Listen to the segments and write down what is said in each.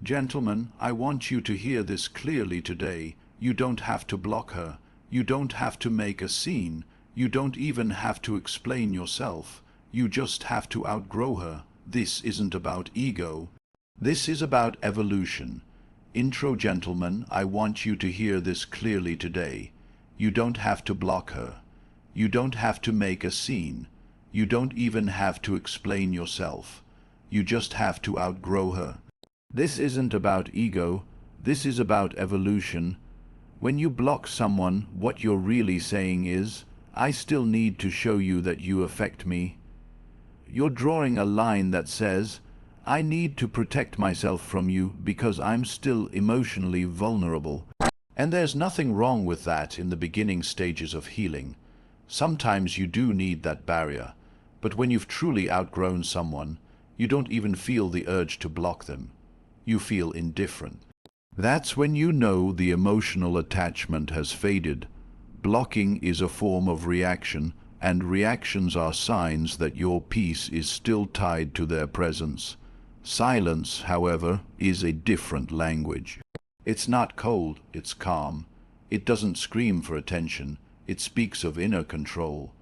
Gentlemen, I want you to hear this clearly today. You don't have to block her. You don't have to make a scene. You don't even have to explain yourself. You just have to outgrow her. This isn't about ego. This is about evolution. Intro, gentlemen, I want you to hear this clearly today. You don't have to block her. You don't have to make a scene. You don't even have to explain yourself. You just have to outgrow her. This isn't about ego. This is about evolution. When you block someone, what you're really saying is, I still need to show you that you affect me. You're drawing a line that says, I need to protect myself from you because I'm still emotionally vulnerable. And there's nothing wrong with that in the beginning stages of healing. Sometimes you do need that barrier, but when you've truly outgrown someone, you don't even feel the urge to block them. You feel indifferent. That's when you know the emotional attachment has faded. Blocking is a form of reaction, and reactions are signs that your peace is still tied to their presence. Silence, however, is a different language. It's not cold, it's calm. It doesn't scream for attention, it speaks of inner control.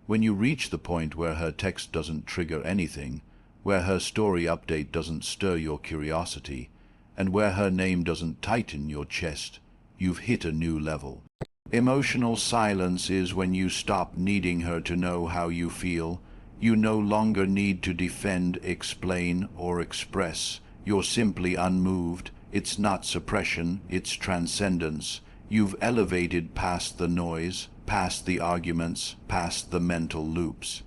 When you reach the point where her text doesn't trigger anything, where her story update doesn't stir your curiosity, and where her name doesn't tighten your chest, you've hit a new level. Emotional silence is when you stop needing her to know how you feel. You no longer need to defend, explain, or express. You're simply unmoved. It's not suppression, it's transcendence. You've elevated past the noise, past the arguments, past the mental loops.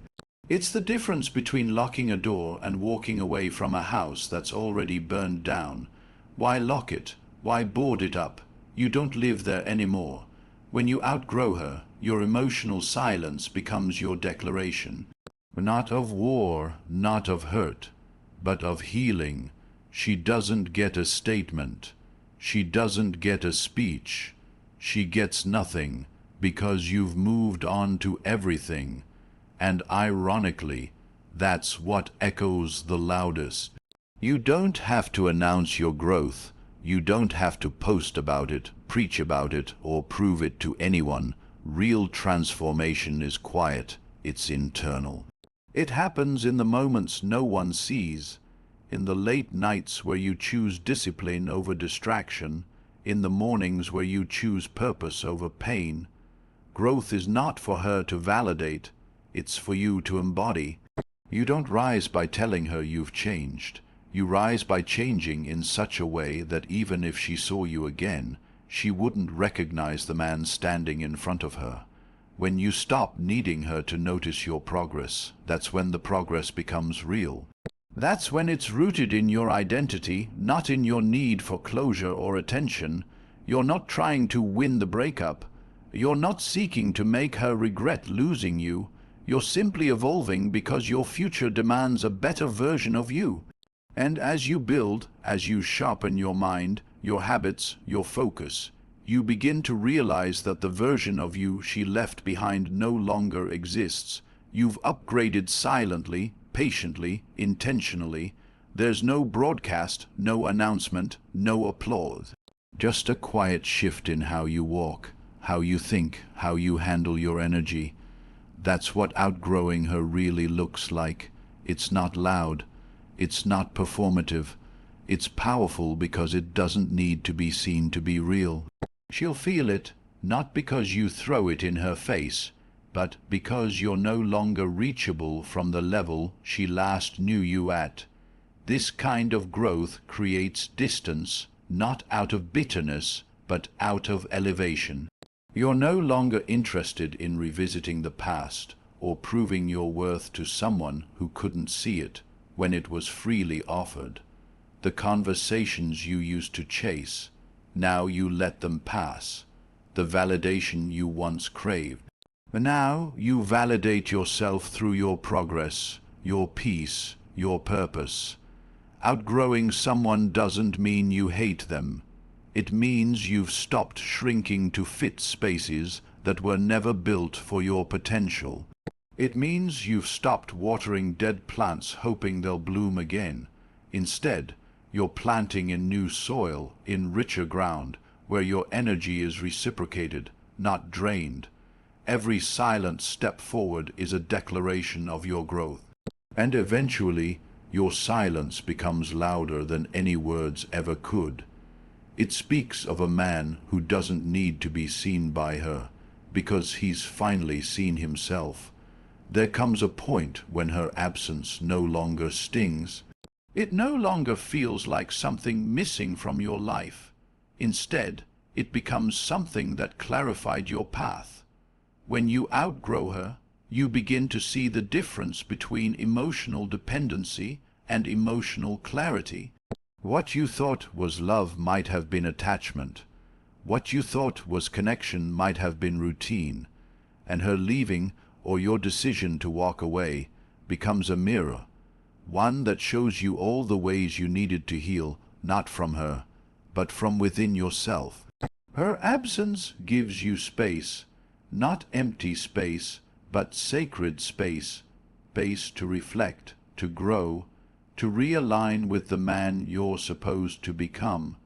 It's the difference between locking a door and walking away from a house that's already burned down. Why lock it? Why board it up? You don't live there anymore. When you outgrow her, your emotional silence becomes your declaration. Not of war, not of hurt, but of healing. She doesn't get a statement. She doesn't get a speech. She gets nothing, because you've moved on to everything. And ironically, that's what echoes the loudest. You don't have to announce your growth. You don't have to post about it, preach about it, or prove it to anyone. Real transformation is quiet. It's internal. It happens in the moments no one sees, in the late nights where you choose discipline over distraction, in the mornings where you choose purpose over pain. Growth is not for her to validate. It's for you to embody. You don't rise by telling her you've changed. You rise by changing in such a way that even if she saw you again, she wouldn't recognize the man standing in front of her. When you stop needing her to notice your progress, that's when the progress becomes real. That's when it's rooted in your identity, not in your need for closure or attention. You're not trying to win the breakup. You're not seeking to make her regret losing you. You're simply evolving because your future demands a better version of you. And as you build, as you sharpen your mind, your habits, your focus, you begin to realize that the version of you she left behind no longer exists. You've upgraded silently, patiently, intentionally. There's no broadcast, no announcement, no applause. Just a quiet shift in how you walk, how you think, how you handle your energy. That's what outgrowing her really looks like. It's not loud. It's not performative. It's powerful because it doesn't need to be seen to be real. She'll feel it, not because you throw it in her face, but because you're no longer reachable from the level she last knew you at. This kind of growth creates distance, not out of bitterness, but out of elevation. You're no longer interested in revisiting the past or proving your worth to someone who couldn't see it when it was freely offered. The conversations you used to chase, now you let them pass. The validation you once craved. Now you validate yourself through your progress, your peace, your purpose. Outgrowing someone doesn't mean you hate them. It means you've stopped shrinking to fit spaces that were never built for your potential. It means you've stopped watering dead plants hoping they'll bloom again. Instead, You're planting in new soil, in richer ground, where your energy is reciprocated, not drained. Every silent step forward is a declaration of your growth. And eventually, your silence becomes louder than any words ever could. It speaks of a man who doesn't need to be seen by her, because he's finally seen himself. There comes a point when her absence no longer stings. It no longer feels like something missing from your life. Instead, it becomes something that clarified your path. When you outgrow her, you begin to see the difference between emotional dependency and emotional clarity. What you thought was love might have been attachment. What you thought was connection might have been routine. And her leaving, or your decision to walk away, becomes a mirror. One that shows you all the ways you needed to heal, not from her, but from within yourself. Her absence gives you space, not empty space, but sacred space, space to reflect, to grow, to realign with the man you're supposed to become.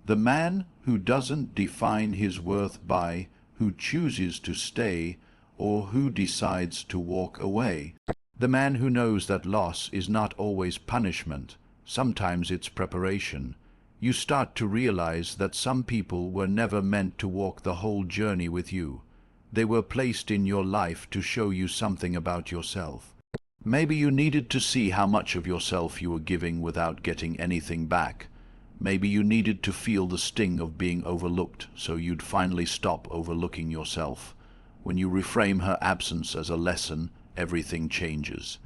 The man who doesn't define his worth by who chooses to stay or who decides to walk away. The man who knows that loss is not always punishment, sometimes it's preparation. You start to realize that some people were never meant to walk the whole journey with you. They were placed in your life to show you something about yourself. Maybe you needed to see how much of yourself you were giving without getting anything back. Maybe you needed to feel the sting of being overlooked so you'd finally stop overlooking yourself. When you reframe her absence as a lesson, everything changes.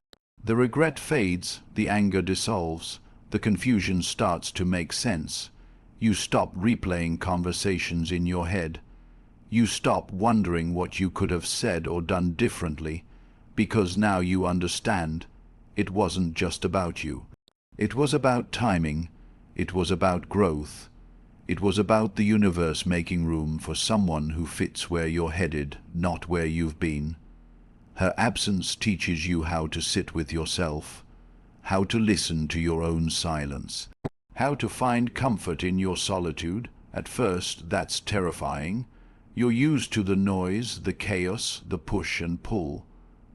The regret fades, the anger dissolves, the confusion starts to make sense. You stop replaying conversations in your head. You stop wondering what you could have said or done differently, because now you understand it wasn't just about you. It was about timing. It was about growth. It was about the universe making room for someone who fits where you're headed, not where you've been. Her absence teaches you how to sit with yourself, how to listen to your own silence, how to find comfort in your solitude. At first, that's terrifying. You're used to the noise, the chaos, the push and pull.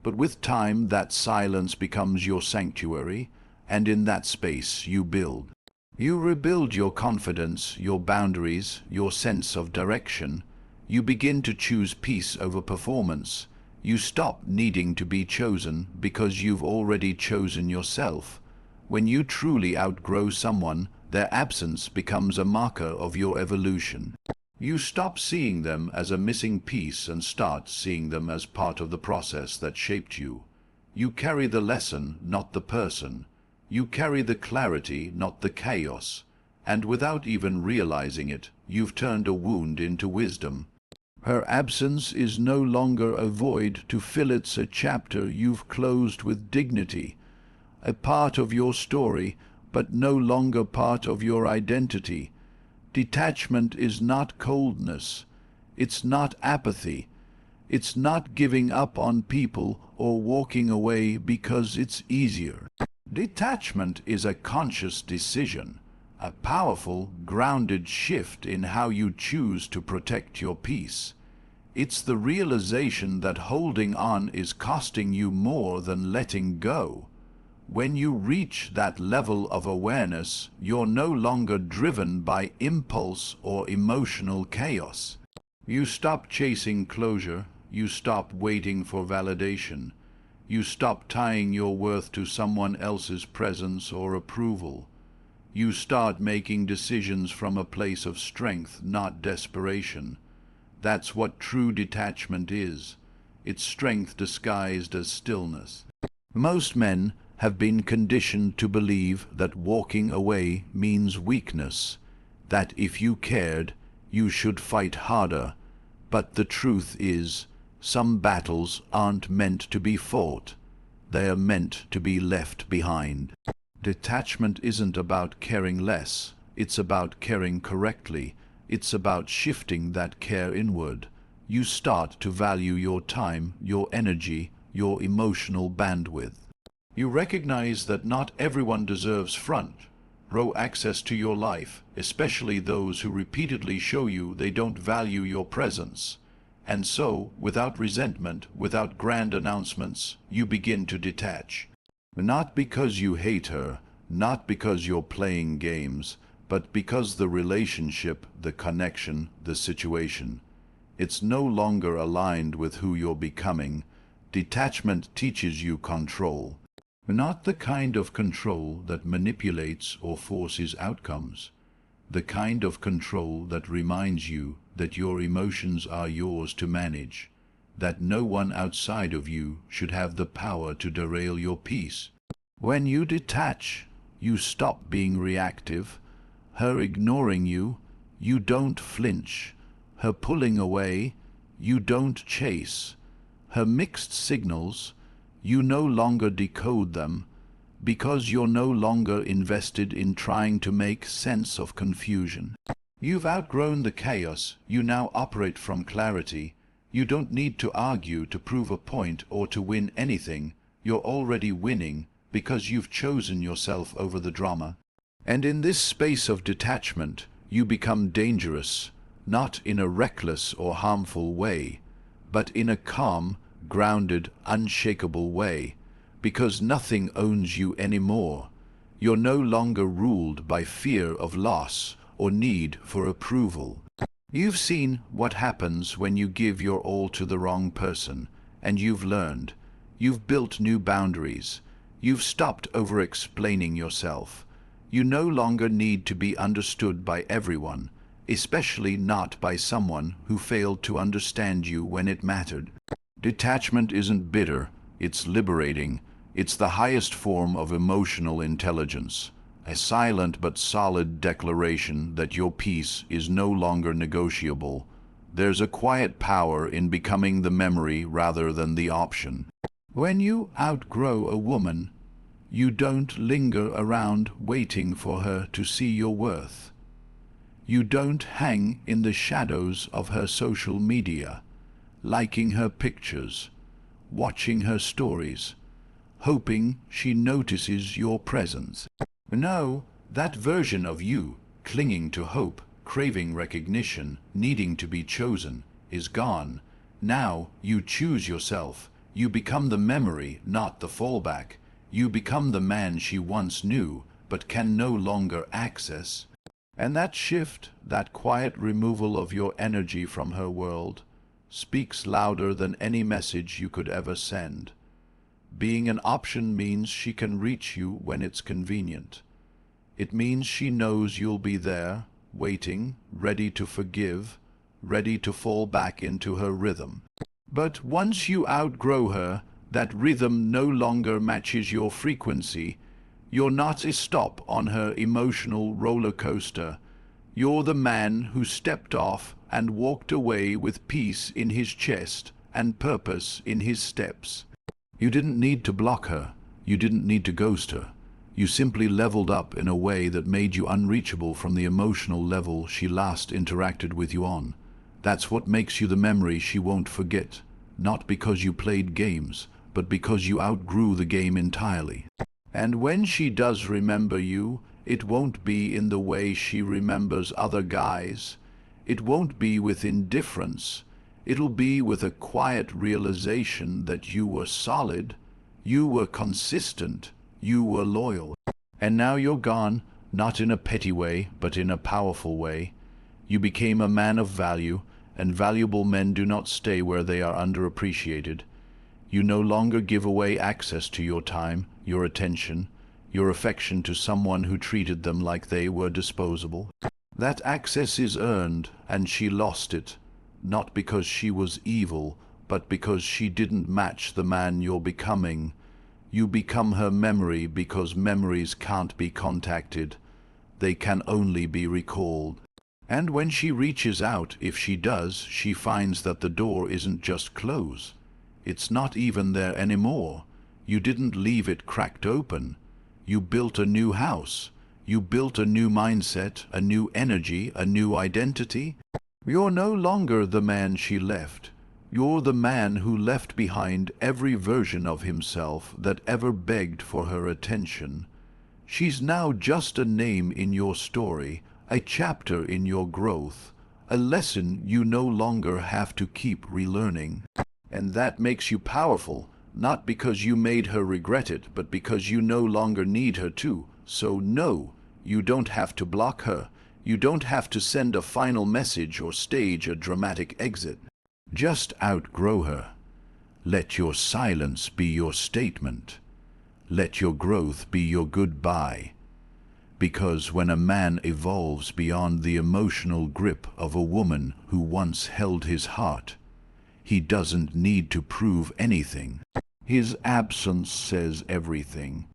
But with time, that silence becomes your sanctuary, and in that space you build. You rebuild your confidence, your boundaries, your sense of direction. You begin to choose peace over performance. You stop needing to be chosen because you've already chosen yourself. When you truly outgrow someone, their absence becomes a marker of your evolution. You stop seeing them as a missing piece and start seeing them as part of the process that shaped you. You carry the lesson, not the person. You carry the clarity, not the chaos. And without even realizing it, you've turned a wound into wisdom. Her absence is no longer a void to fill. It's a chapter you've closed with dignity. A part of your story, but no longer part of your identity. Detachment is not coldness. It's not apathy. It's not giving up on people or walking away because it's easier. Detachment is a conscious decision, a powerful, grounded shift in how you choose to protect your peace. It's the realization that holding on is costing you more than letting go. When you reach that level of awareness, you're no longer driven by impulse or emotional chaos. You stop chasing closure. You stop waiting for validation. You stop tying your worth to someone else's presence or approval. You start making decisions from a place of strength, not desperation. That's what true detachment is. It's strength disguised as stillness. Most men have been conditioned to believe that walking away means weakness, that if you cared, you should fight harder. But the truth is, some battles aren't meant to be fought. They are meant to be left behind. Detachment isn't about caring less. It's about caring correctly. It's about shifting that care inward. You start to value your time, your energy, your emotional bandwidth. You recognize that not everyone deserves front outgrow access to your life, especially those who repeatedly show you they don't value your presence. And so, without resentment, without grand announcements, you begin to detach. Not because you hate her, not because you're playing games, but because the relationship, the connection, the situation, it's no longer aligned with who you're becoming. Detachment teaches you control. Not the kind of control that manipulates or forces outcomes. The kind of control that reminds you that your emotions are yours to manage, that no one outside of you should have the power to derail your peace. When you detach, you stop being reactive. Her ignoring you, you don't flinch. Her pulling away, you don't chase. Her mixed signals, you no longer decode them, because you're no longer invested in trying to make sense of confusion. You've outgrown the chaos, you now operate from clarity. You don't need to argue to prove a point or to win anything. You're already winning because you've chosen yourself over the drama. And in this space of detachment, you become dangerous, not in a reckless or harmful way, but in a calm, grounded, unshakable way, because nothing owns you anymore. You're no longer ruled by fear of loss or need for approval. You've seen what happens when you give your all to the wrong person, and you've learned. You've built new boundaries. You've stopped over-explaining yourself. You no longer need to be understood by everyone, especially not by someone who failed to understand you when it mattered. Detachment isn't bitter, it's liberating. It's the highest form of emotional intelligence, a silent but solid declaration that your peace is no longer negotiable. There's a quiet power in becoming the memory rather than the option. When you outgrow a woman, you don't linger around waiting for her to see your worth. You don't hang in the shadows of her social media, liking her pictures, watching her stories, hoping she notices your presence. No, that version of you, clinging to hope, craving recognition, needing to be chosen, is gone. Now you choose yourself. You become the memory, not the fallback. You become the man she once knew, but can no longer access. And that shift, that quiet removal of your energy from her world, speaks louder than any message you could ever send. Being an option means she can reach you when it's convenient. It means she knows you'll be there, waiting, ready to forgive, ready to fall back into her rhythm. But once you outgrow her, that rhythm no longer matches your frequency. You're not a stop on her emotional roller coaster. You're the man who stepped off and walked away with peace in his chest and purpose in his steps. You didn't need to block her. You didn't need to ghost her. You simply leveled up in a way that made you unreachable from the emotional level she last interacted with you on. That's what makes you the memory she won't forget, not because you played games, but because you outgrew the game entirely. And when she does remember you, it won't be in the way she remembers other guys. It won't be with indifference. It'll be with a quiet realization that you were solid, you were consistent, you were loyal. And now you're gone, not in a petty way, but in a powerful way. You became a man of value, and valuable men do not stay where they are underappreciated. You no longer give away access to your time, your attention, your affection to someone who treated them like they were disposable. That access is earned, and she lost it, not because she was evil, but because she didn't match the man you're becoming. You become her memory because memories can't be contacted. They can only be recalled. And when she reaches out, if she does, she finds that the door isn't just closed. It's not even there anymore. You didn't leave it cracked open. You built a new house. You built a new mindset, a new energy, a new identity. You're no longer the man she left. You're the man who left behind every version of himself that ever begged for her attention. She's now just a name in your story, a chapter in your growth, a lesson you no longer have to keep relearning. And that makes you powerful, not because you made her regret it, but because you no longer need her to. So no, you don't have to block her. You don't have to send a final message or stage a dramatic exit. Just outgrow her. Let your silence be your statement. Let your growth be your goodbye. Because when a man evolves beyond the emotional grip of a woman who once held his heart, he doesn't need to prove anything. His absence says everything.